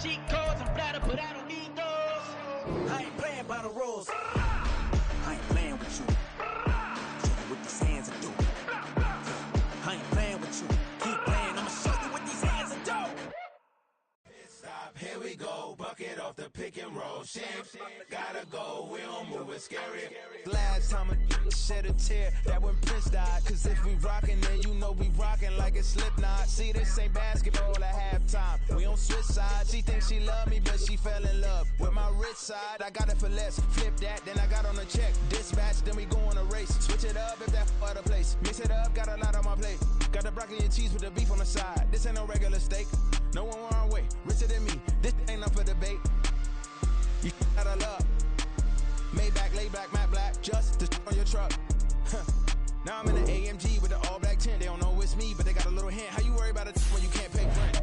Cheat codes, I'm flattered, but I don't need those. I ain't playing by the rules. I ain't playing with you. Show you what these hands are doing. I ain't playing with you. Keep playing, I'ma show you what these hands are doing. Stop, here we go. Bucket off the pick and roll. Shit, gotta go. We don't move it scary. Last time a shed a tear, that when Prince died. Cause if we rockin', then you know we rockin' like a Slipknot. See, this ain't basketball at halftime. We don't switch sides. She thinks she love me, but she fell in love with my rich side. I got it for less. Flip that, then I got on a check. Dispatch, then we go on a race. Switch it up if that other place. Mix it up, got a lot on my plate. Got the broccoli and cheese with the beef on the side. This ain't no regular steak. No one wrong way. Richer than me. This ain't up for debate. You out of love. Maybach, lay back, matte black. Just the on your truck. Now I'm in the AMG with the all black tint. They don't know it's me, but they got a little hint. How you worry about it when you can't pay rent?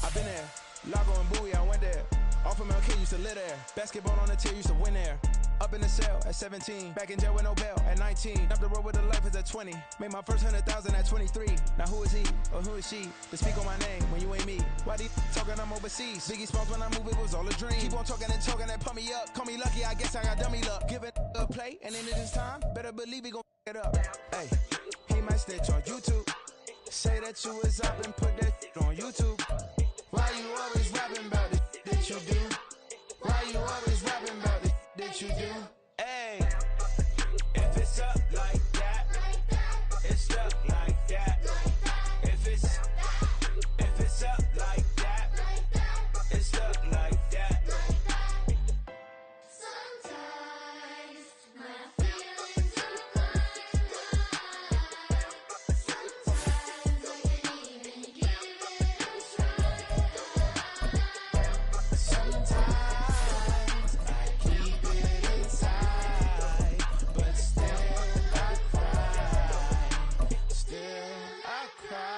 I've been there. Lago and Bowie, I went there. Off of MLK, used to live there. Basketball on the tier, used to win there. Up in the cell at 17. Back in jail with no bail at 19. Up the road with the life is at 20. Made my first 100,000 at 23. Now who is he or who is she to speak on my name when you ain't me? Why they talking I'm overseas? Biggie Smalls when I move, it was all a dream. Keep on talking and pump me up. Call me lucky, I guess I got dummy luck. Give it a play, and then it is time. Better believe he gon' it up. Hey, he might snitch on YouTube. Say that you was up and put that on YouTube. Why you always rapping about it that you do? Why you always rapping about it that you do? Hey, if it's up like that, it's up like that. If it's up like that, it's up like that. Sometimes my feelings are blind. Sometimes I can't even give it a try. Sometimes I keep it inside, but still I cry. Still I cry.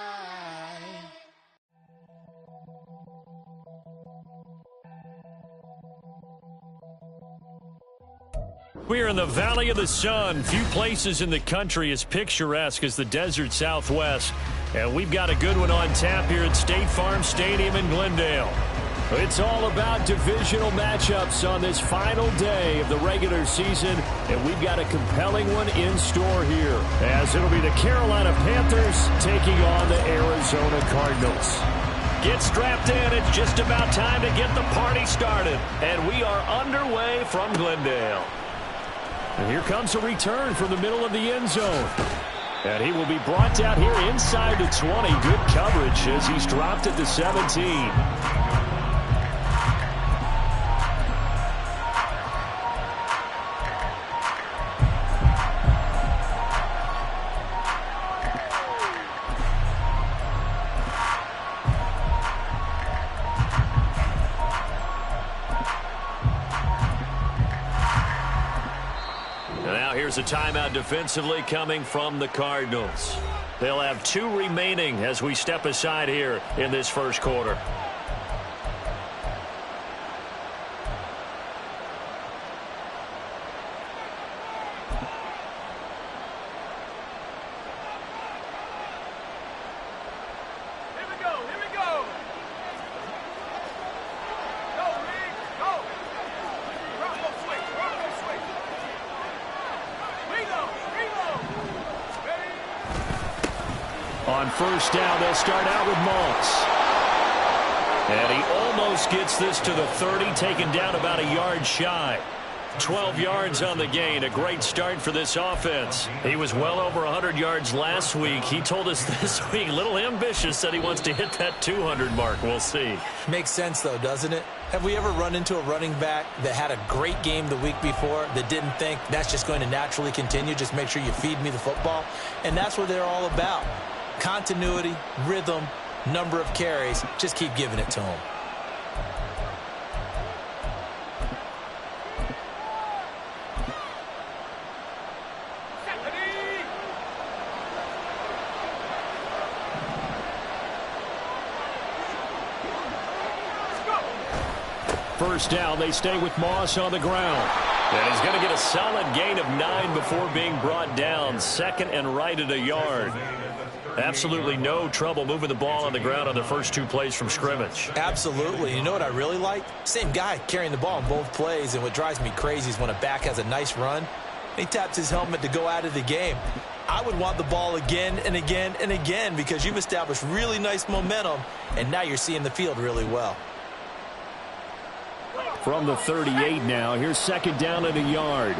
We're in the Valley of the Sun. Few places in the country as picturesque as the desert Southwest. And we've got a good one on tap here at State Farm Stadium in Glendale. It's all about divisional matchups on this final day of the regular season. And we've got a compelling one in store here, as it'll be the Carolina Panthers taking on the Arizona Cardinals. Get strapped in. It's just about time to get the party started. And we are underway from Glendale. And here comes a return from the middle of the end zone. And he will be brought down here inside the 20. Good coverage as he's dropped at the 17. Here's a timeout defensively coming from the Cardinals. They'll have 2 remaining as we step aside here in this first quarter. On first down, they'll start out with Moss. And he almost gets this to the 30, taken down about a yard shy. 12 yards on the gain, a great start for this offense. He was well over 100 yards last week. He told us this week, a little ambitious, that he wants to hit that 200 mark. We'll see. Makes sense, though, doesn't it? Have we ever run into a running back that had a great game the week before that didn't think that's just going to naturally continue? Just make sure you feed me the football. And that's what they're all about. Continuity, rhythm, number of carries. Just keep giving it to him. First down, they stay with Moss on the ground. And he's going to get a solid gain of 9 before being brought down. Second and right at a yard. Absolutely no trouble moving the ball on the ground on their first 2 plays from scrimmage. Absolutely. You know what I really like? Same guy carrying the ball in both plays, and what drives me crazy is when a back has a nice run, he taps his helmet to go out of the game. I would want the ball again and again and again because you've established really nice momentum, and now you're seeing the field really well. From the 38 now, here's second down at a yard.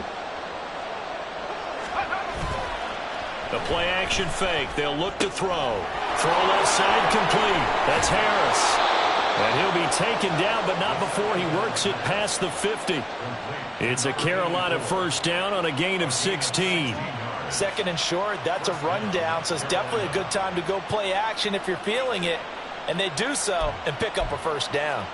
The play action fake. They'll look to throw. Throw left side complete. That's Harris. And he'll be taken down, but not before he works it past the 50. It's a Carolina first down on a gain of 16. Second and short, that's a rundown, so it's definitely a good time to go play action if you're feeling it. And they do so and pick up a first down.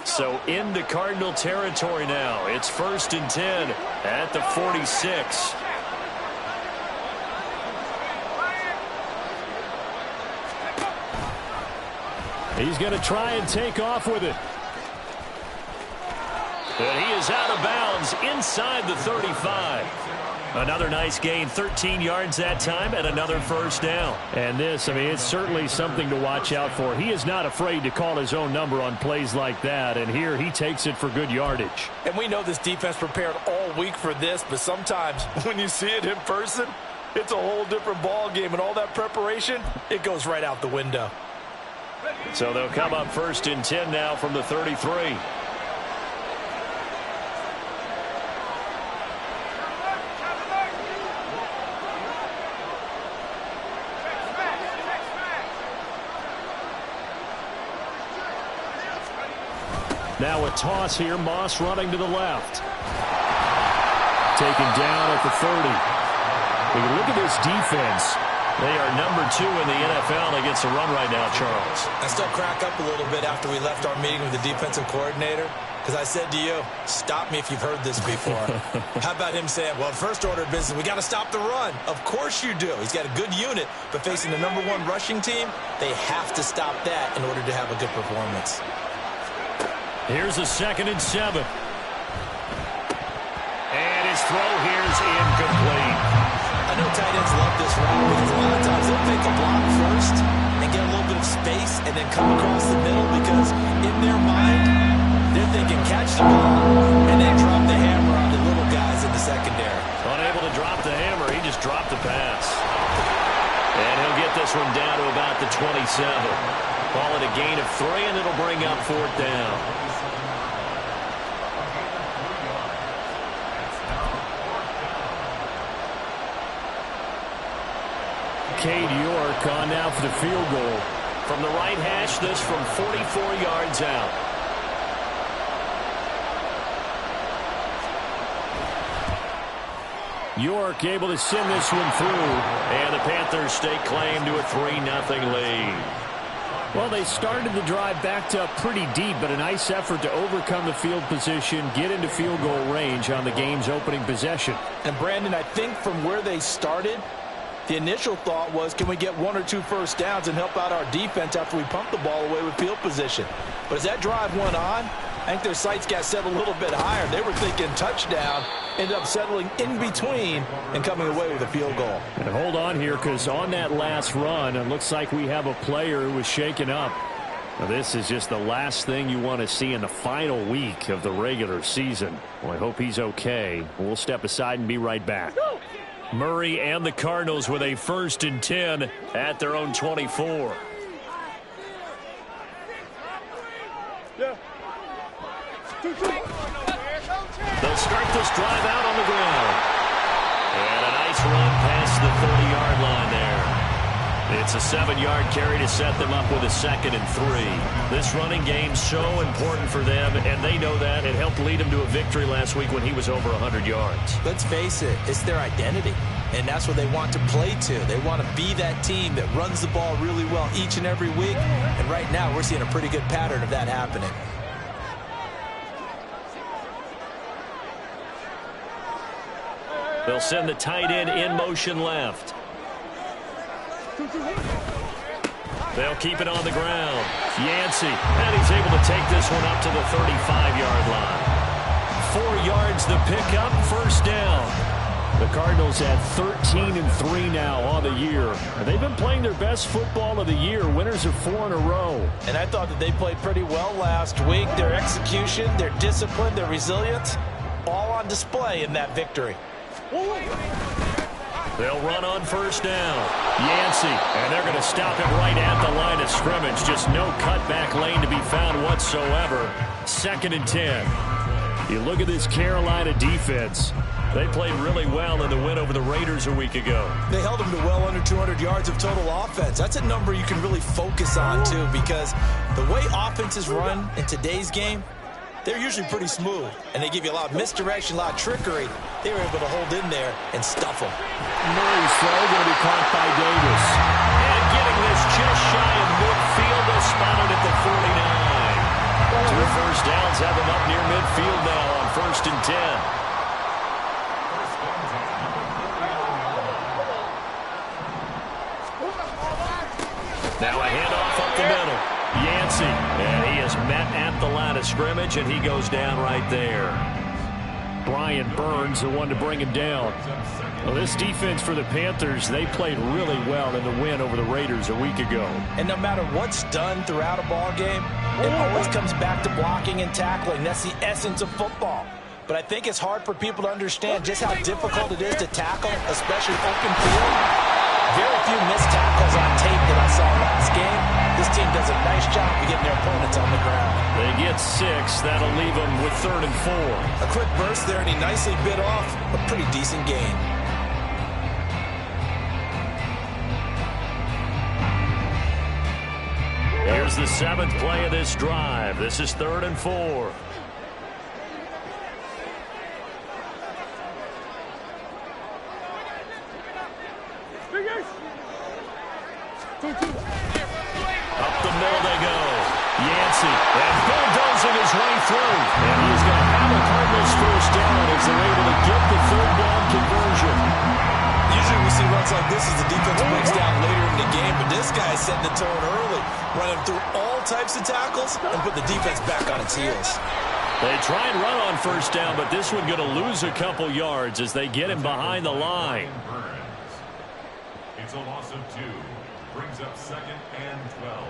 So into Cardinal territory now. It's 1st and 10 at the 46. He's going to try and take off with it. And he is out of bounds inside the 35. Another nice gain, 13 yards that time, and another first down. And this, I mean, it's certainly something to watch out for. He is not afraid to call his own number on plays like that, and here he takes it for good yardage. And we know this defense prepared all week for this, but sometimes when you see it in person, it's a whole different ball game, and all that preparation, it goes right out the window. So they'll come up 1st and 10 now from the 33. Now a toss here. Moss running to the left. Taken down at the 30. When you look at this defense, they are number 2 in the NFL against the run right now, Charles. I still crack up a little bit after we left our meeting with the defensive coordinator because I said to you, stop me if you've heard this before. How about him saying, well, first order of business, we got to stop the run. Of course you do. He's got a good unit, but facing the number 1 rushing team, they have to stop that in order to have a good performance. Here's a 2nd and 7. And his throw here's incomplete. I know tight ends love this route because a lot of times they'll make a block first and get a little bit of space and then come across the middle because in their mind, they're thinking catch the ball and then drop the hammer on the little guys in the secondary. Unable to drop the hammer, he just dropped the pass. And he'll get this one down to about the 27. Call it a gain of 3, and it'll bring up 4th down. Cade York on now for the field goal. From the right hash, this from 44 yards out. York able to send this one through, and the Panthers stake claim to a 3-0 lead. Well, they started the drive backed up pretty deep, but a nice effort to overcome the field position, get into field goal range on the game's opening possession. And, Brandon, I think from where they started, the initial thought was, can we get 1 or 2 first downs and help out our defense after we pump the ball away with field position? But as that drive went on, I think their sights got set a little bit higher. They were thinking touchdown, ended up settling in between and coming away with a field goal. And hold on here, because on that last run, it looks like we have a player who was shaken up. Now, this is just the last thing you want to see in the final week of the regular season. Well, I hope he's okay. We'll step aside and be right back. Murray and the Cardinals with a 1st and 10 at their own 24. They'll start this drive out on the ground. And a nice run past the 30-yard line there. It's a 7-yard carry to set them up with a 2nd and 3. This running game's so important for them, and they know that. It helped lead them to a victory last week when he was over 100 yards. Let's face it, it's their identity, and that's what they want to play to. They want to be that team that runs the ball really well each and every week, and right now we're seeing a pretty good pattern of that happening. They'll send the tight end in motion left. They'll keep it on the ground. Yancey, and he's able to take this one up to the 35-yard line. 4 yards the pickup, first down. The Cardinals at 13-3 now on the year. And they've been playing their best football of the year. Winners of 4 in a row. And I thought that they played pretty well last week. Their execution, their discipline, their resilience, all on display in that victory. They'll run on first down. Yancey, and they're going to stop him right at the line of scrimmage. Just no cutback lane to be found whatsoever. 2nd and 10. You look at this Carolina defense. They played really well in the win over the Raiders a week ago. They held them to well under 200 yards of total offense. That's a number you can really focus on, too, because the way offenses run in today's game, they're usually pretty smooth, and they give you a lot of misdirection, a lot of trickery. They were able to hold in there and stuff them. Murray's throw going to be caught by Davis. And getting this just shy of midfield. They'll spot it at the 49. 2 first downs have them up near midfield now on 1st and 10. Now a handoff up the middle. Yancey, and he is met at the line of scrimmage, and he goes down right there. Brian Burns, the one to bring him down. Well, this defense for the Panthers, they played really well in the win over the Raiders a week ago. And no matter what's done throughout a ball game, it always comes back to blocking and tackling. That's the essence of football. But I think it's hard for people to understand just how difficult it is to tackle, especially open field. Very few missed tackles on tape that I saw last game. This team does a nice job of getting their opponents on the ground. They get 6. That'll leave them with 3rd and 4. A quick burst there, and he nicely bit off a pretty decent gain. Here's the 7th play of this drive. This is 3rd and 4. Up the middle they go. Yancey, and bulldozing his way through. And he's going to have a Cardinals first down as they're able to get the 3rd down conversion. Usually we see runs like this as the defense breaks down later in the game, but this guy is setting the tone early, running through all types of tackles and put the defense back on its heels. They try and run on first down, but this one going to lose a couple yards as they get him behind the line. It's a loss of 2. Brings up 2nd and 12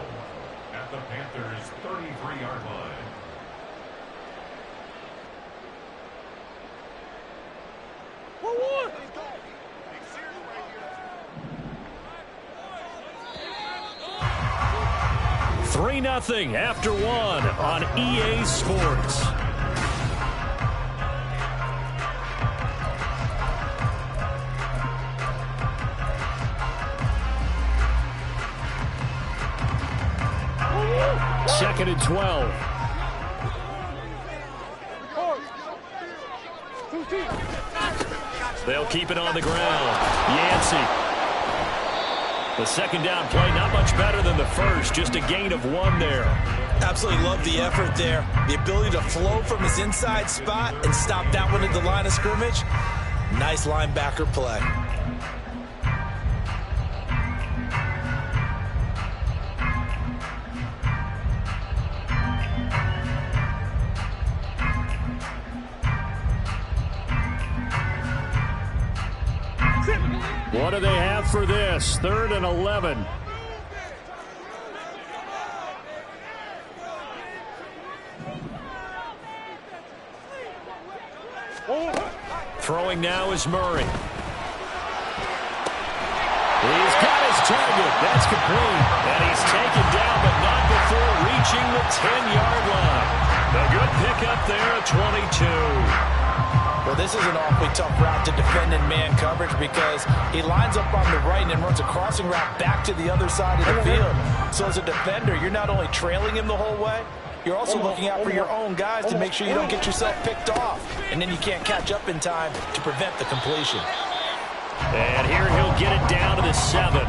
at the Panthers' 33-yard line. Three 3-0 after 1 on EA Sports. Second and 12. They'll keep it on the ground. Yancey. The second down play, not much better than the first. Just a gain of 1 there. Absolutely love the effort there. The ability to flow from his inside spot and stop that one at the line of scrimmage. Nice linebacker play. What do they have for this? 3rd and 11. Throwing now is Murray. He's got his target. That's complete. And he's taken down, but not before reaching the 10-yard line. A good pickup there at 22. Well, this is an awfully tough route to defend in man coverage because he lines up on the right and then runs a crossing route back to the other side of the field. So as a defender, you're not only trailing him the whole way, you're also looking out for your own guys to make sure you don't get yourself picked off. And then you can't catch up in time to prevent the completion. And here he'll get it down to the 7.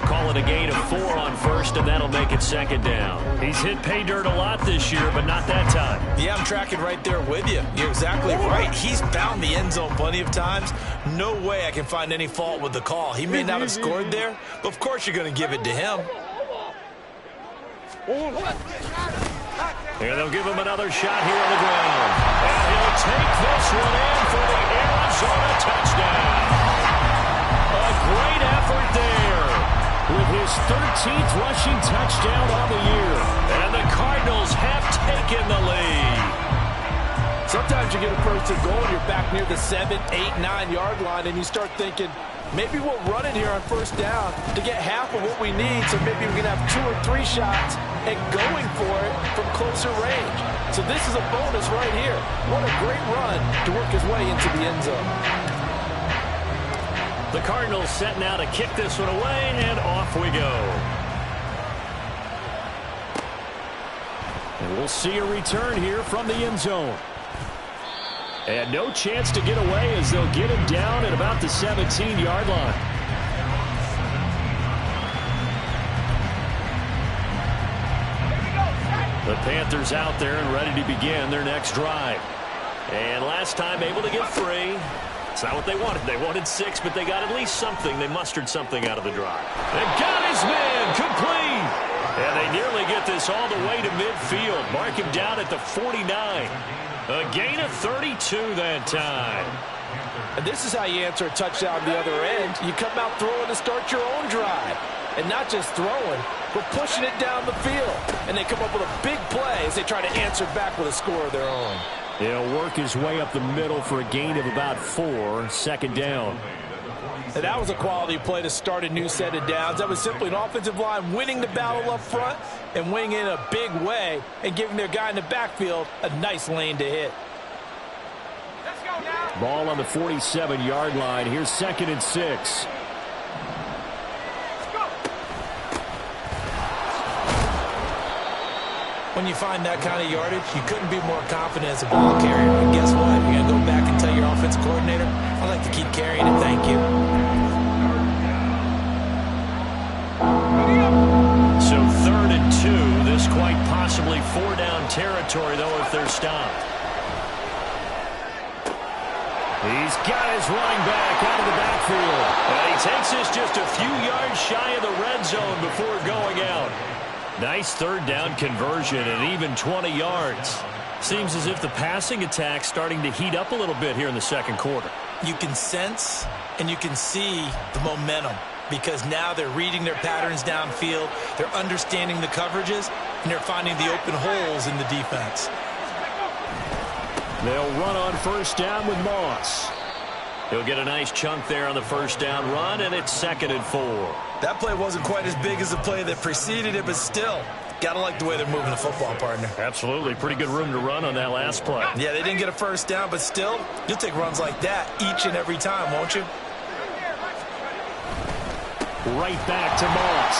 Call it a gain of 4 on first, and that'll make it second down. He's hit pay dirt a lot this year, but not that time. Yeah, I'm tracking right there with you. You're exactly right. He's found the end zone plenty of times. No way I can find any fault with the call. He may not have scored there, but of course you're going to give it to him. And they'll give him another shot here on the ground. And he'll take this one in for the Arizona touchdown. A great effort there with his 13th rushing touchdown on the year. And the Cardinals have taken the lead. Sometimes you get a first and goal and you're back near the 7, 8, 9 yard line and you start thinking, maybe we'll run it here on first down to get half of what we need, so maybe we can have 2 or 3 shots and going for it from closer range. So this is a bonus right here. What a great run to work his way into the end zone. The Cardinals set now to kick this one away, and off we go. And we'll see a return here from the end zone. And no chance to get away as they'll get him down at about the 17-yard line. The Panthers out there and ready to begin their next drive. And last time able to get 3. It's not what they wanted. They wanted 6, but they got at least something. They mustered something out of the drive. They got his man complete. And they nearly get this all the way to midfield. Mark him down at the 49. A gain of 32 that time. And this is how you answer a touchdown the other end. You come out throwing to start your own drive. And not just throwing, but pushing it down the field. And they come up with a big play as they try to answer back with a score of their own. He'll work his way up the middle for a gain of about 4, second down. And that was a quality play to start a new set of downs. That was simply an offensive line winning the battle up front and winning in a big way and giving their guy in the backfield a nice lane to hit. Ball on the 47-yard line. Here's 2nd and 6. When you find that kind of yardage, you couldn't be more confident as a ball carrier. And guess what? You're going to go back and tell your offensive coordinator, I'd like to keep carrying it, thank you. So 3rd and 2. This quite possibly 4-down territory, though, if they're stopped. He's got his running back out of the backfield. And he takes this just a few yards shy of the red zone before going out. Nice 3rd down conversion and even 20 yards. Seems as if the passing attack's starting to heat up a little bit here in the second quarter. You can sense and you can see the momentum because now they're reading their patterns downfield, they're understanding the coverages, and they're finding the open holes in the defense. They'll run on first down with Moss. He'll get a nice chunk there on the first down run, and it's 2nd and 4. That play wasn't quite as big as the play that preceded it, but still, gotta like the way they're moving the football, partner. Absolutely. Pretty good room to run on that last play. Yeah, they didn't get a first down, but still, you'll take runs like that each and every time, won't you? Right back to Moss.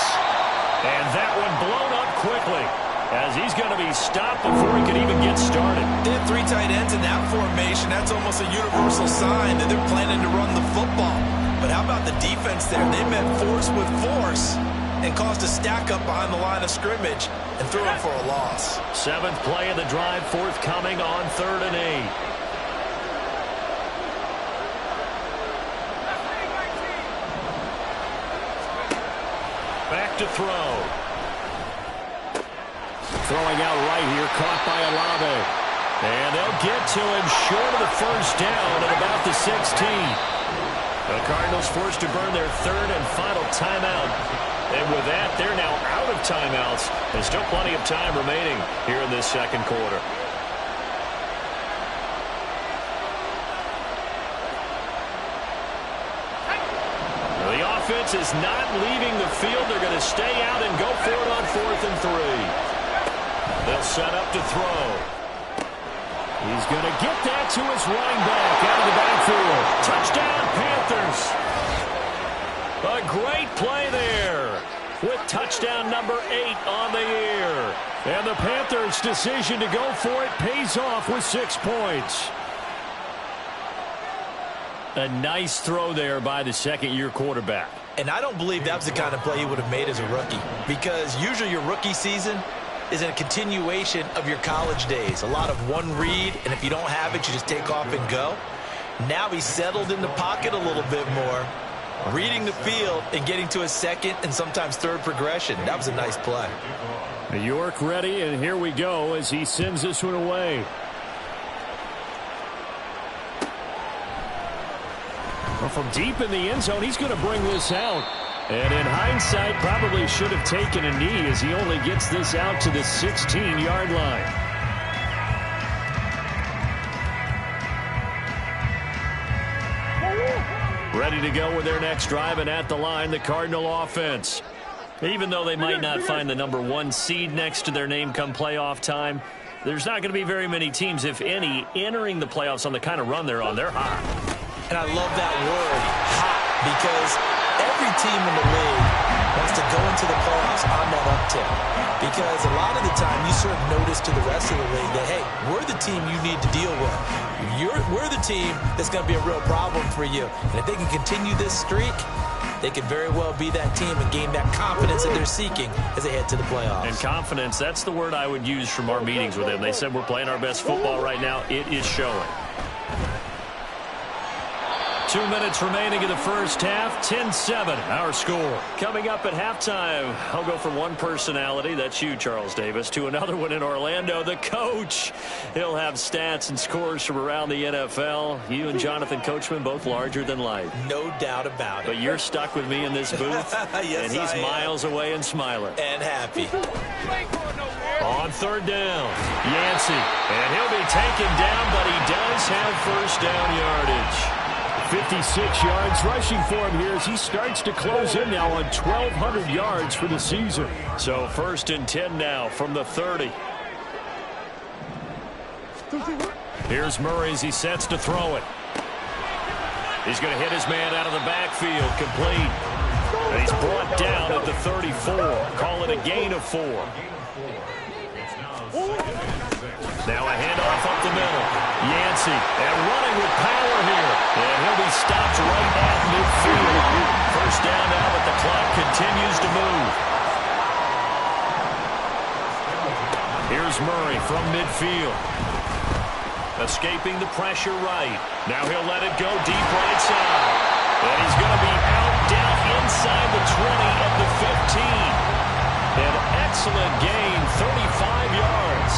And that one blown up quickly as he's going to be stopped before he can even get started. They have 3 tight ends in that formation. That's almost a universal sign that they're planning to run the football. But how about the defense there? They met force with force and caused a stack up behind the line of scrimmage and threw him for a loss. 7th play of the drive forthcoming on 3rd and 8. Back to throw. Throwing out right here, caught by Olave. And they'll get to him short of the first down at about the 16. The Cardinals forced to burn their 3rd and final timeout. And with that, they're now out of timeouts. There's still plenty of time remaining here in this second quarter. The offense is not leaving the field. They're going to stay out and go for it on 4th and 3. They'll set up to throw. He's going to get that to his running back out of the backfield. Touchdown, Panthers. A great play there with touchdown number 8 on the year. And the Panthers' decision to go for it pays off with 6 points. A nice throw there by the second-year quarterback. And I don't believe that was the kind of play he would have made as a rookie, because usually your rookie season is a continuation of your college days. A lot of one read, and if you don't have it, you just take off and go. Now he's settled in the pocket a little bit more, Reading the field and getting to a second and sometimes third progression. That was a nice play. York ready, and here we go as he sends this one away. Well, from deep in the end zone, he's going to bring this out. And in hindsight, probably should have taken a knee as he only gets this out to the 16-yard line. Ready to go with their next drive, and at the line, the Cardinal offense. Even though they might not find the number 1 seed next to their name come playoff time, there's not going to be very many teams, if any, entering the playoffs on the kind of run they're on. They're hot. And I love that word, hot, because every team in the league wants to go into the playoffs on that uptick. Because a lot of the time you serve notice to the rest of the league that, hey, we're the team you need to deal with. We're the team that's going to be a real problem for you. And if they can continue this streak, they could very well be that team and gain that confidence that they're seeking as they head to the playoffs. And confidence, that's the word I would use from our meetings with them. They said we're playing our best football right now. It is showing. 2 minutes remaining in the first half. 10-7, our score. Coming up at halftime, I'll go from one personality, that's you, Charles Davis, to another one in Orlando, the coach. He'll have stats and scores from around the NFL. You and Jonathan Coachman, both larger than life. No doubt about it. But you're stuck with me in this booth, yes, and he's miles away and smiling. And happy. On third down, Yancey, and he'll be taken down, but he does have first down yardage. 56 yards rushing for him here as he starts to close in now on 1,200 yards for the season. So 1st and 10 now from the 30. Here's Murray as he sets to throw it. He's going to hit his man out of the backfield, complete. And he's brought down at the 34. Call it a gain of 4. Now a handoff up the middle. Yancey, and running with power here. And he'll be stopped right at midfield. First down now, but the clock continues to move. Here's Murray from midfield. Escaping the pressure right. Now he'll let it go deep right side. And he's going to be out down inside the 20 at the 15. An excellent gain, 35 yards.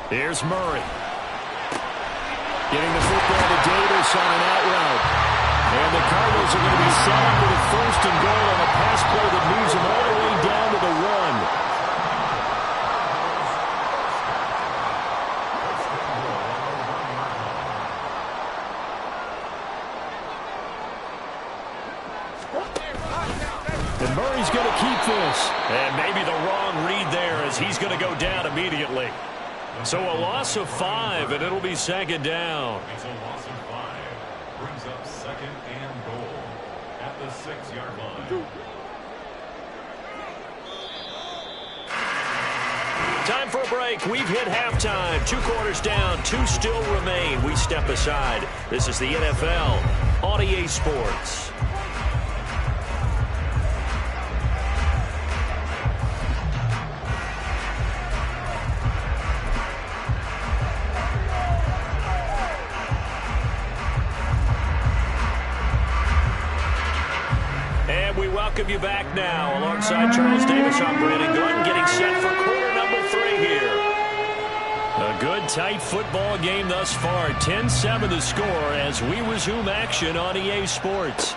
Here's Murray. Getting the football to Davis on an out route. And the Cardinals are going to be set up with a 1st and goal on a pass play that moves them all the way down to the 1. And Murray's going to keep this. And maybe the wrong read there as he's going to go down immediately. So a loss of 5, and it'll be 2nd down. It's a loss of 5. Brings up 2nd and goal at the 6-yard line. Time for a break. We've hit halftime. 2 quarters down, 2 still remain. We step aside. This is the NFL on EA Sports. Welcome you back now. Alongside Charles Davis, I'm Brandon Glenn, getting set for quarter number 3 here. A good, tight football game thus far. 10-7 the score as we resume action on EA Sports.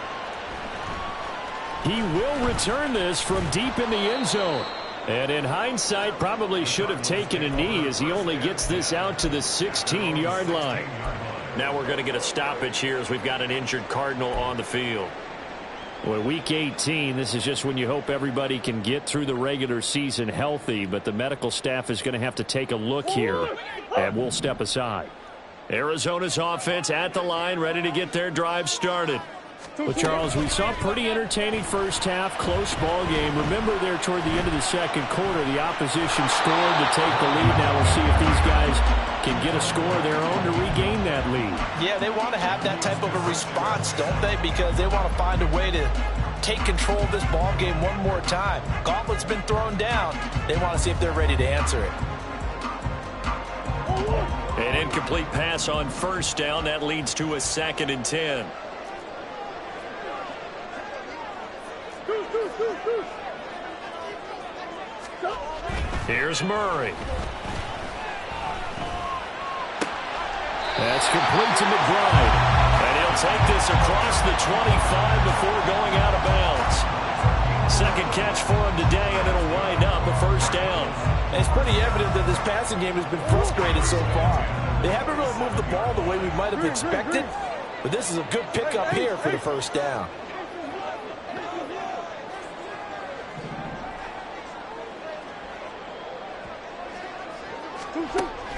He will return this from deep in the end zone. And in hindsight, probably should have taken a knee as he only gets this out to the 16-yard line. Now we're going to get a stoppage here as we've got an injured Cardinal on the field. Well, week 18, this is just when you hope everybody can get through the regular season healthy, but the medical staff is going to have to take a look here, and we'll step aside. Arizona's offense at the line, ready to get their drive started. Well, Charles, we saw a pretty entertaining first half, close ball game. Remember there toward the end of the second quarter, the opposition scored to take the lead. Now we'll see if these guys can get a score of their own to regain that lead. Yeah, they want to have that type of a response, don't they? Because they want to find a way to take control of this ball game one more time. Gauntlet's been thrown down. They want to see if they're ready to answer it. An incomplete pass on first down. That leads to a 2nd and 10. Here's Murray. That's complete to McBride. And he'll take this across the 25 before going out of bounds. Second catch for him today, and it'll wind up a first down. And it's pretty evident that this passing game has been frustrated so far. They haven't really moved the ball the way we might have expected, but this is a good pickup here for the first down.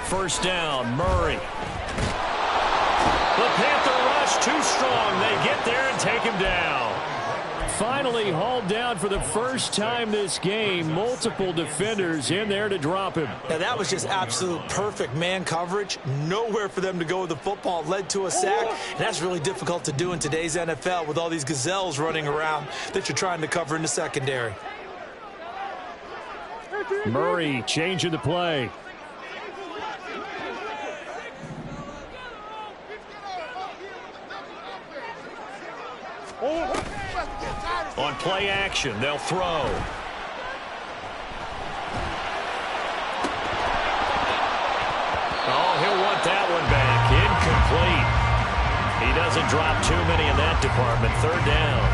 First down, Murray. The Panther rush too strong. They get there and take him down. Finally hauled down for the first time this game. Multiple defenders in there to drop him. Now that was just absolute perfect man coverage. Nowhere for them to go with the football. Led to a sack. And that's really difficult to do in today's NFL with all these gazelles running around that you're trying to cover in the secondary. Murray changing the play. On play action, they'll throw. Oh, he'll want that one back. Incomplete. He doesn't drop too many in that department. Third down.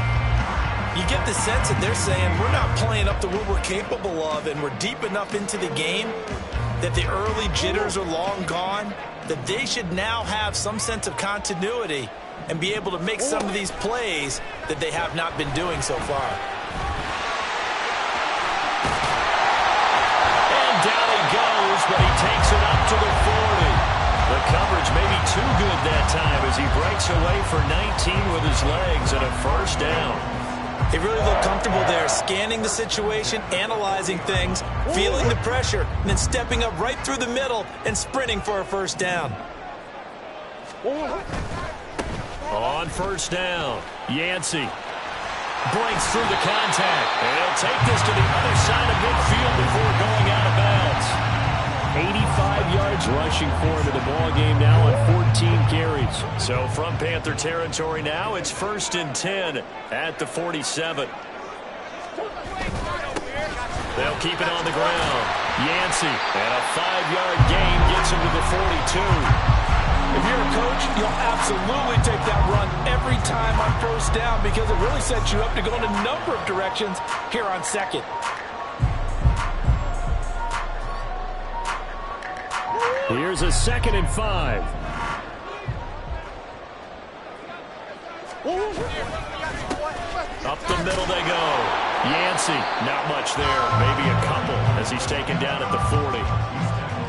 You get the sense that they're saying we're not playing up to what we're capable of, and we're deep enough into the game that the early jitters are long gone, that they should now have some sense of continuity and be able to make some of these plays that they have not been doing so far. And down he goes, but he takes it up to the 40. The coverage may be too good that time as he breaks away for 19 with his legs and a first down. They really look comfortable there, scanning the situation, analyzing things, feeling the pressure, and then stepping up right through the middle and sprinting for a first down. On first down, Yancey breaks through the contact, and he'll take this to the other side of midfield before going out of bounds. 85 yards rushing for him in the ball game now on 14 carries. So from Panther territory now, it's 1st and 10 at the 47. They'll keep it on the ground. Yancey, and a 5-yard gain gets him to the 42. If you're a coach, you'll absolutely take that run every time on first down because it really sets you up to go in a number of directions here on second. Here's a 2nd and 5. Up the middle they go. Yancey, not much there. Maybe a couple as he's taken down at the 40.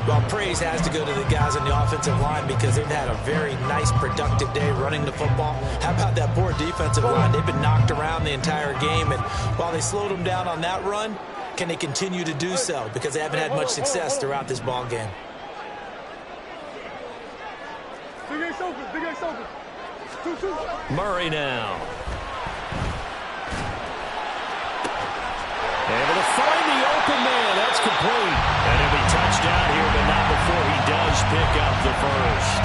Well, praise has to go to the guys on the offensive line because they've had a very nice, productive day running the football. How about that poor defensive line? They've been knocked around the entire game, and while they slowed them down on that run, can they continue to do so? Because they haven't had much success throughout this ball game. Murray now. Able to find the open man. That's complete. And he'll be touched down here, but not before he does pick up the first.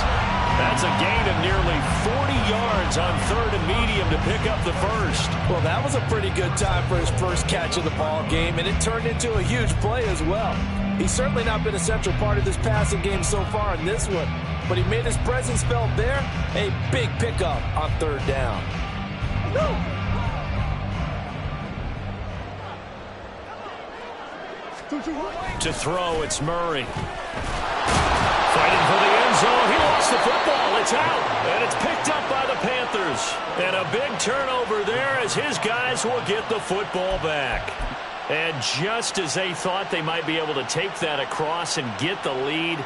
That's a gain of nearly 40 yards on 3rd and medium to pick up the first. Well, that was a pretty good time for his first catch of the ball game, and it turned into a huge play as well. He's certainly not been a central part of this passing game so far in this one, but he made his presence felt there. A big pickup on 3rd down. To throw, it's Murray. Fighting for the end zone. He lost the football. It's out. And it's picked up by the Panthers. And a big turnover there as his guys will get the football back. And just as they thought they might be able to take that across and get the lead,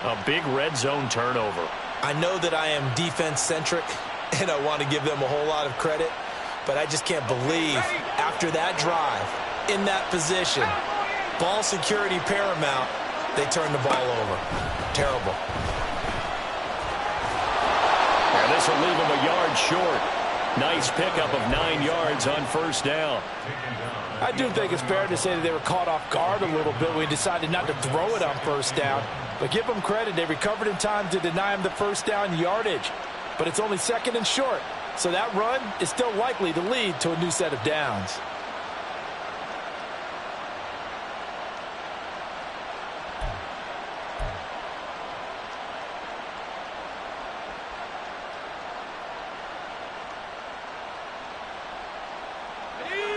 a big red zone turnover. I know that I am defense-centric, and I want to give them a whole lot of credit, but I just can't believe after that drive, in that position, ball security paramount, they turned the ball over. Terrible. And this will leave them a yard short. Nice pickup of 9 yards on first down. I do think it's fair to say that they were caught off guard a little bit when we decided not to throw it on first down. But give them credit. They recovered in time to deny him the first down yardage. But it's only 2nd and short. So that run is still likely to lead to a new set of downs.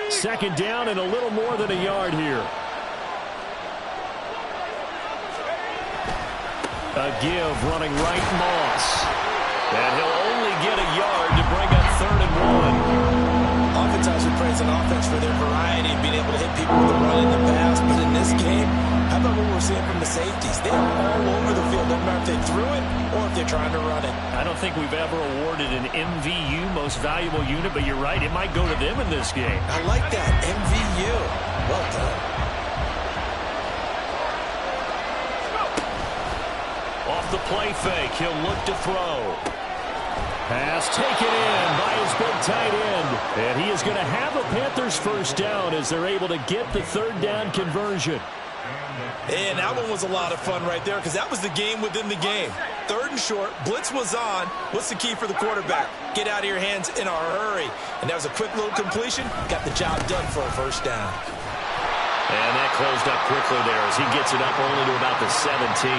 Second down and a little more than a yard here. A give running right, Moss. And he'll only get a yard to bring up 3rd and 1. Oftentimes we praise an offense for their variety and being able to hit people with the run in the pass. But in this game, how about what we're seeing from the safeties? They are all over the field. Doesn't matter if they threw it or if they're trying to run it. I don't think we've ever awarded an MVU, most valuable unit, but you're right, it might go to them in this game. I like that, MVU. Well done. Off the play fake, he'll look to throw. Pass taken in by his big tight end. And he is going to have a Panthers first down as they're able to get the 3rd down conversion. And that one was a lot of fun right there because that was the game within the game. 3rd and short, blitz was on. What's the key for the quarterback? Get out of your hands in a hurry. And that was a quick little completion. Got the job done for a first down. And that closed up quickly there as he gets it up only to about the 17.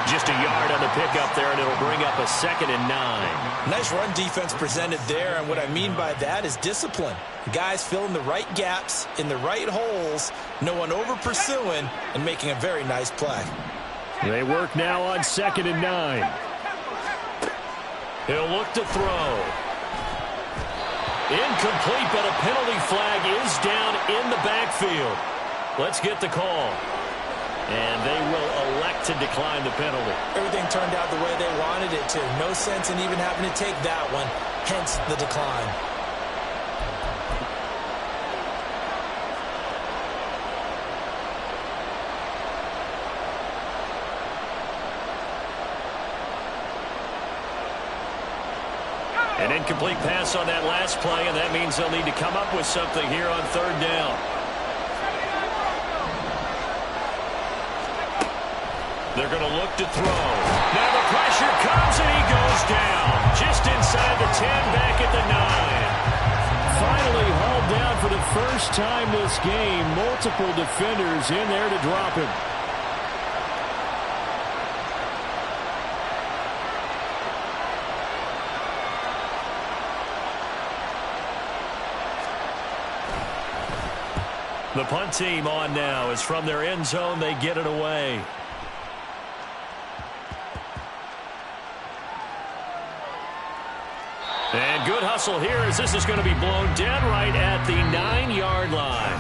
Just a yard on the pickup there, and it'll bring up a 2nd and 9. Nice run defense presented there, and what I mean by that is discipline. Guys filling the right gaps in the right holes, no one over-pursuing, and making a very nice play. They work now on 2nd and 9. He'll look to throw. Incomplete, but a penalty flag is down in the backfield. Let's get the call. And they will elect to decline the penalty. Everything turned out the way they wanted it to. No sense in even having to take that one, hence the decline. An incomplete pass on that last play, and that means they'll need to come up with something here on 3rd down. They're going to look to throw. Now the pressure comes, and he goes down. Just inside the 10, back at the 9. Finally hauled down for the first time this game. Multiple defenders in there to drop him. The punt team on now as from their end zone they get it away. And good hustle here as this is going to be blown dead right at the 9-yard line.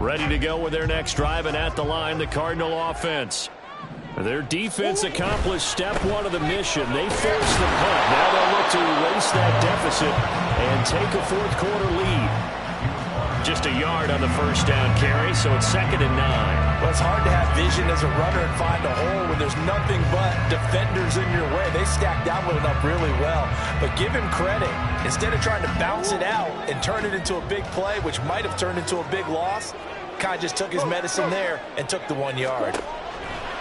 Ready to go with their next drive, and at the line, the Cardinal offense. Their defense accomplished step 1 of the mission. They forced the punt. Now they'll look to erase that deficit and take a 4th quarter lead. Just a yard on the first down carry, so it's 2nd and 9. Well, it's hard to have vision as a runner and find a hole when there's nothing but defenders in your way. They stacked that one up really well. But give him credit. Instead of trying to bounce it out and turn it into a big play, which might have turned into a big loss, Kai just took his medicine there and took the 1 yard.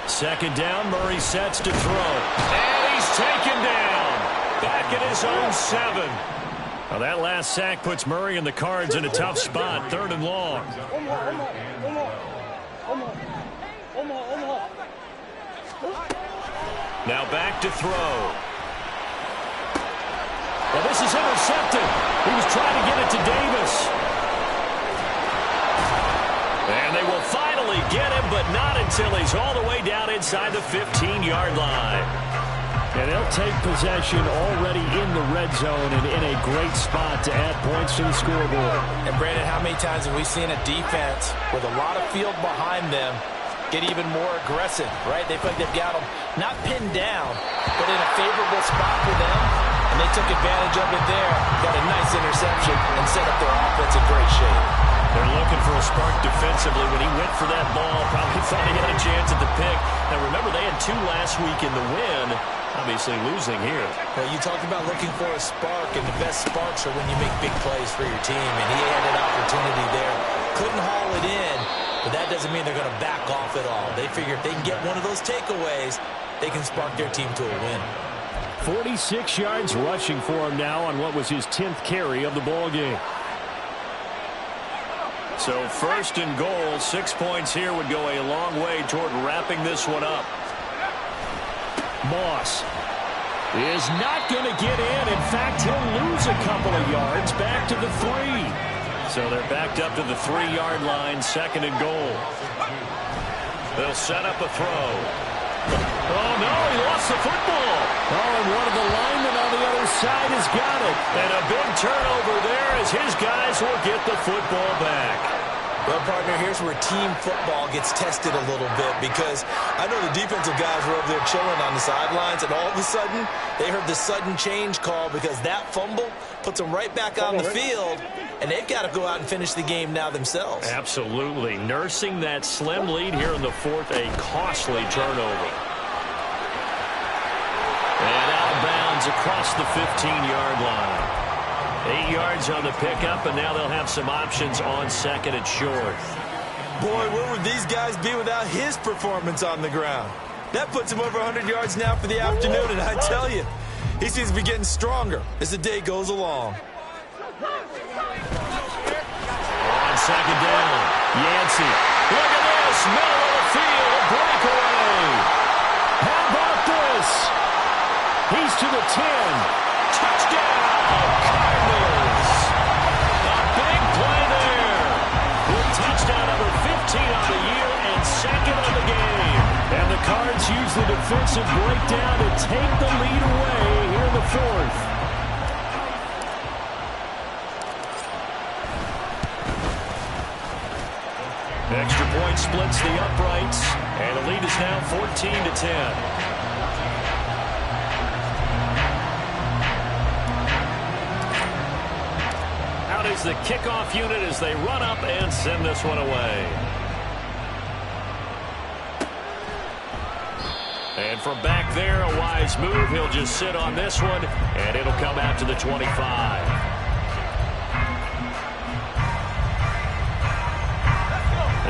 2nd down, Murray sets to throw. And he's taken down. Back at his own 7. Well, that last sack puts Murray and the Cards in a tough spot. 3rd and long. Now back to throw. Well, this is intercepted. He was trying to get it to Davis. And they will finally get him, but not until he's all the way down inside the 15-yard line. And they'll take possession already in the red zone and in a great spot to add points to the scoreboard. And, Brandon, how many times have we seen a defense with a lot of field behind them get even more aggressive, right? They feel like they've got them not pinned down, but in a favorable spot for them, and they took advantage of it there, got a nice interception, and set up their offense in great shape. They're looking for a little spark defensively when he went for that ball. Probably thought he had a chance at the pick. Now, remember, they had 2 last week in the win. Obviously losing here. Well, you talked about looking for a spark, and the best sparks are when you make big plays for your team, and he had an opportunity there. Couldn't haul it in, but that doesn't mean they're going to back off at all. They figure if they can get one of those takeaways, they can spark their team to a win. 46 yards rushing for him now on what was his 10th carry of the ball game. So 1st and goal, 6 points here would go a long way toward wrapping this one up. Moss is not going to get in. In fact, he'll lose a couple of yards back to the 3. So they're backed up to the 3-yard line, 2nd and goal. They'll set up a throw. Oh, no, he lost the football. Oh, and one of the linemen on the other side has got it. And a big turnover there as his guys will get the football back. Well, partner, here's where team football gets tested a little bit, because I know the defensive guys were over there chilling on the sidelines, and all of a sudden, they heard the sudden change call because that fumble puts them right back on the field, and they've got to go out and finish the game now themselves. Absolutely. Nursing that slim lead here in the 4th, a costly turnover. And out of bounds across the 15-yard line. 8 yards on the pickup, and now they'll have some options on 2nd and short. Boy, where would these guys be without his performance on the ground? That puts him over 100 yards now for the afternoon, and I tell you, he seems to be getting stronger as the day goes along. On 2nd down, Yancey. Look at this, middle of the field, a breakaway. How about this? He's to the 10. Touchdown, Cardinals. A big play there. With touchdown number 15 on the year and 2nd on the game. And the Cards use the defensive breakdown to take the lead away here in the 4th. Extra point splits the uprights, and the lead is now 14-10. Is the kickoff unit as they run up and send this one away. And from back there, a wise move. He'll just sit on this one, and it'll come out to the 25.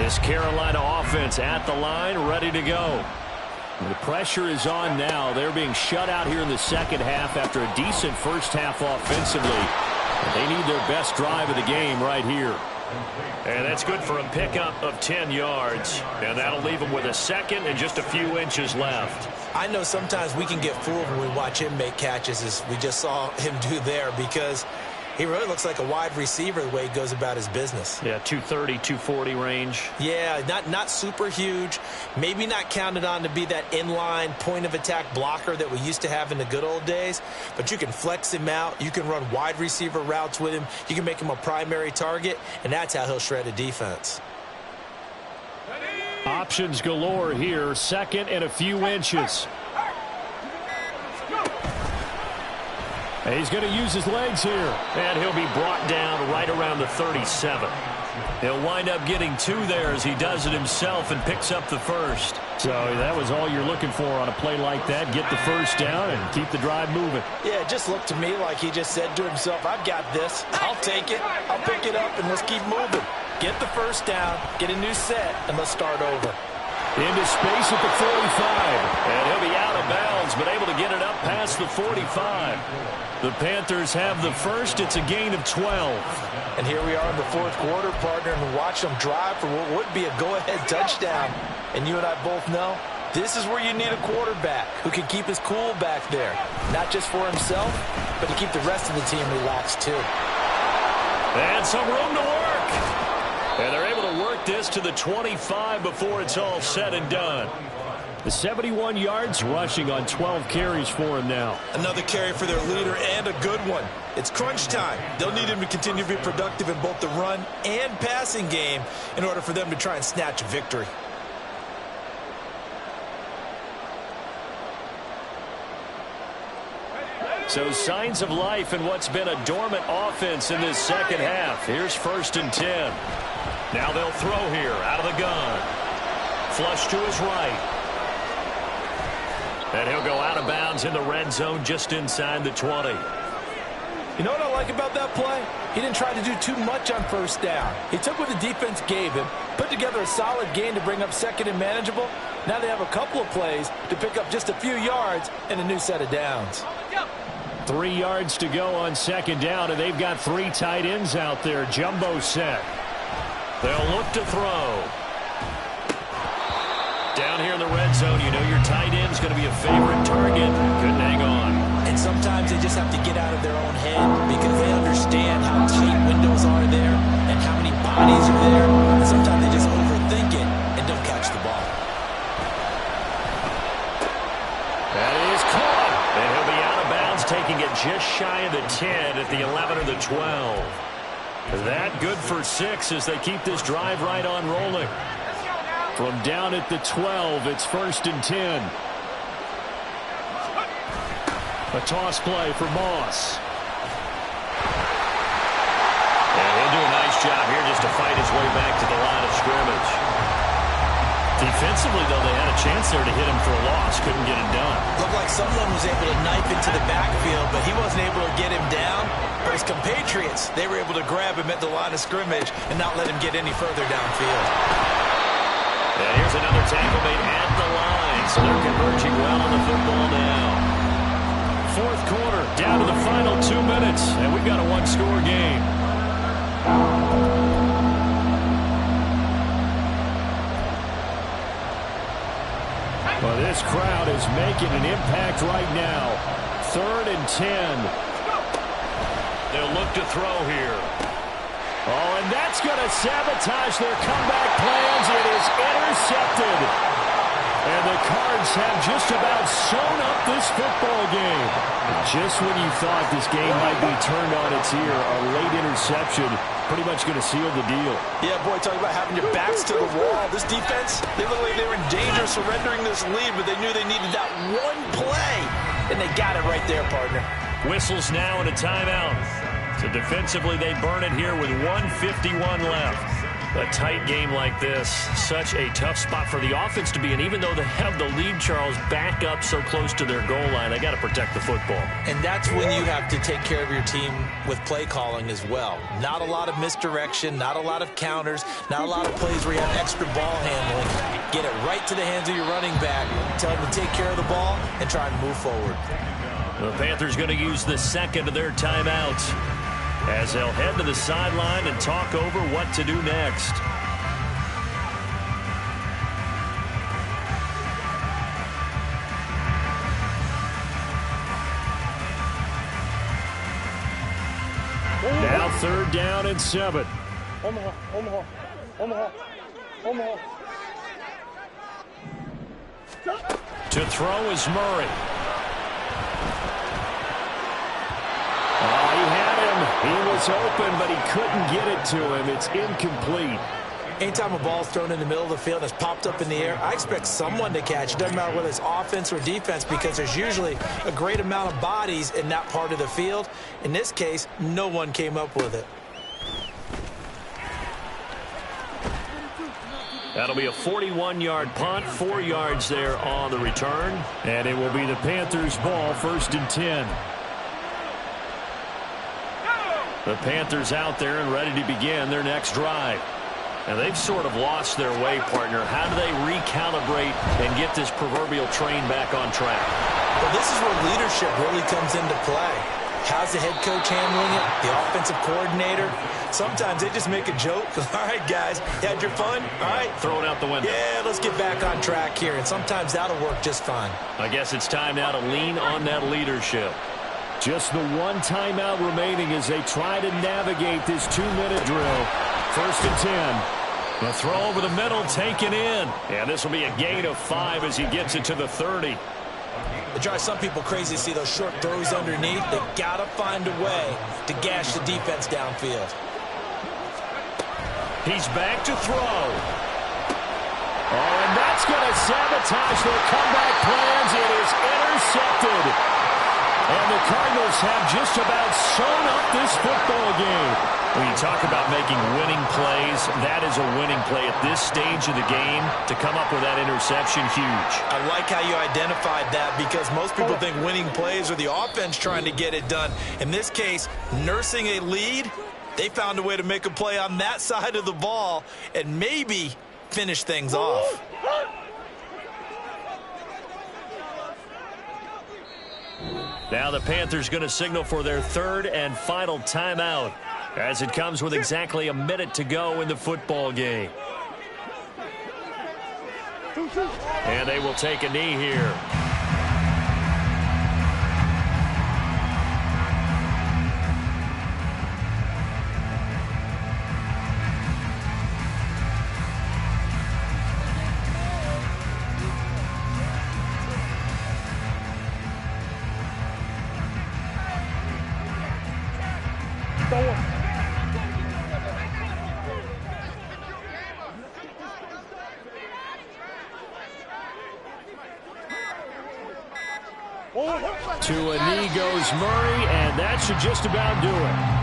This Carolina offense at the line, ready to go. The pressure is on now. They're being shut out here in the 2nd half after a decent first half offensively. They need their best drive of the game right here. And that's good for a pickup of 10 yards. And that'll leave them with a 2nd and just a few inches left. I know sometimes we can get fooled when we watch him make catches, as we just saw him do there, because he really looks like a wide receiver the way he goes about his business. Yeah, 230, 240 range. Yeah, not super huge. Maybe not counted on to be that inline point-of-attack blocker that we used to have in the good old days. But you can flex him out. You can run wide receiver routes with him. You can make him a primary target, and that's how he'll shred a defense. Options galore here. 2nd and a few inches. And he's going to use his legs here. And he'll be brought down right around the 37. He'll wind up getting 2 there as he does it himself and picks up the 1st. So that was all you're looking for on a play like that. Get the 1st down and keep the drive moving. Yeah, it just looked to me like he just said to himself, I've got this. I'll take it. I'll pick it up, and let's keep moving. Get the 1st down, get a new set, and let's start over. Into space at the 45. And he'll be out of bounds, but able to get it up past the 45. The Panthers have the 1st. It's a gain of 12. And here we are in the 4th quarter, partner, and watch them drive for what would be a go-ahead touchdown. And you and I both know this is where you need a quarterback who can keep his cool back there. Not just for himself, but to keep the rest of the team relaxed too. And some room to work. And they're able to work this to the 25 before it's all said and done. The 71 yards rushing on 12 carries for him now. Another carry for their leader, and a good one. It's crunch time. They'll need him to continue to be productive in both the run and passing game in order for them to try and snatch a victory. So signs of life in what's been a dormant offense in this 2nd half. Here's 1st and 10. Now they'll throw here out of the gun. Flush to his right. And he'll go out of bounds in the red zone just inside the 20. You know what I like about that play? He didn't try to do too much on first down. He took what the defense gave him, put together a solid gain to bring up second and manageable. Now they have a couple of plays to pick up just a few yards and a new set of downs. 3 yards to go on second down, and they've got 3 tight ends out there. Jumbo set. They'll look to throw. Down here in the red zone, you know your tight end's going to be a favorite target. Couldn't hang on. And sometimes they just have to get out of their own head because they understand how tight windows are there and how many bodies are there. And sometimes they just overthink it and don't catch the ball. That is caught. And he'll be out of bounds, taking it just shy of the 10 at the 11 or the 12. That good for 6 as they keep this drive right on rolling. From down at the 12, it's 1st and 10. A toss play for Moss. And he'll do a nice job here just to fight his way back to the line of scrimmage. Defensively, though, they had a chance there to hit him for a loss. Couldn't get it done. Looked like someone was able to knife into the backfield, but he wasn't able to get him down. But his compatriots, they were able to grab him at the line of scrimmage and not let him get any further downfield. And here's another tackle made at the line. So they're converging well on the football now. 4th quarter, down to the final 2 minutes, and we've got a 1-score game. Well, this crowd is making an impact right now. 3rd and 10. They'll look to throw here. Oh, and that's going to sabotage their comeback plans. It is intercepted. And the Cards have just about sewn up this football game. Just when you thought this game might be turned on its ear, a late interception pretty much going to seal the deal. Yeah, boy, talking about having your backs to the wall. This defense, they look like they were in danger of surrendering this lead, but they knew they needed that one play, and they got it right there, partner. Whistles now and a timeout. So defensively, they burn it here with 1:51 left. A tight game like this, such a tough spot for the offense to be in. Even though they have the lead, Charles, back up so close to their goal line, they got to protect the football. And that's when you have to take care of your team with play calling as well. Not a lot of misdirection, not a lot of counters, not a lot of plays where you have extra ball handling. Get it right to the hands of your running back, tell him to take care of the ball, and try and move forward. The Panthers going to use the second of their timeouts as they'll head to the sideline and talk over what to do next. Now 3rd down and 7. To throw is Murray. Oh, he had him. He was open, but he couldn't get it to him. It's incomplete. Anytime a ball's thrown in the middle of the field and it's popped up in the air, I expect someone to catch. It doesn't matter whether it's offense or defense because there's usually a great amount of bodies in that part of the field. In this case, no one came up with it. That'll be a 41-yard punt, 4 yards there on the return. And it will be the Panthers' ball, 1st and 10. The Panthers out there and ready to begin their next drive. And they've sort of lost their way, partner. How do they recalibrate and get this proverbial train back on track? Well, this is where leadership really comes into play. How's the head coach handling it? The offensive coordinator? Sometimes they just make a joke. All right, guys, you had your fun? All right. Throw it out the window. Yeah, let's get back on track here. And sometimes that'll work just fine. I guess it's time now to lean on that leadership. Just the one timeout remaining as they try to navigate this 2-minute drill. 1st and 10. The throw over the middle, taken in. And this will be a gain of 5 as he gets it to the 30. It drives some people crazy to see those short throws underneath. They got to find a way to gash the defense downfield. He's back to throw. Oh, and that's going to sabotage their comeback plans. It is intercepted. And the Cardinals have just about sewn up this football game. When you talk about making winning plays, that is a winning play at this stage of the game. To come up with that interception, huge. I like how you identified that because most people think winning plays are the offense trying to get it done. In this case, nursing a lead, they found a way to make a play on that side of the ball and maybe finish things off. Now the Panthers going to signal for their third and final timeout, as it comes with exactly a minute to go in the football game. And they will take a knee here. To a knee goes Murray, and that should just about do it.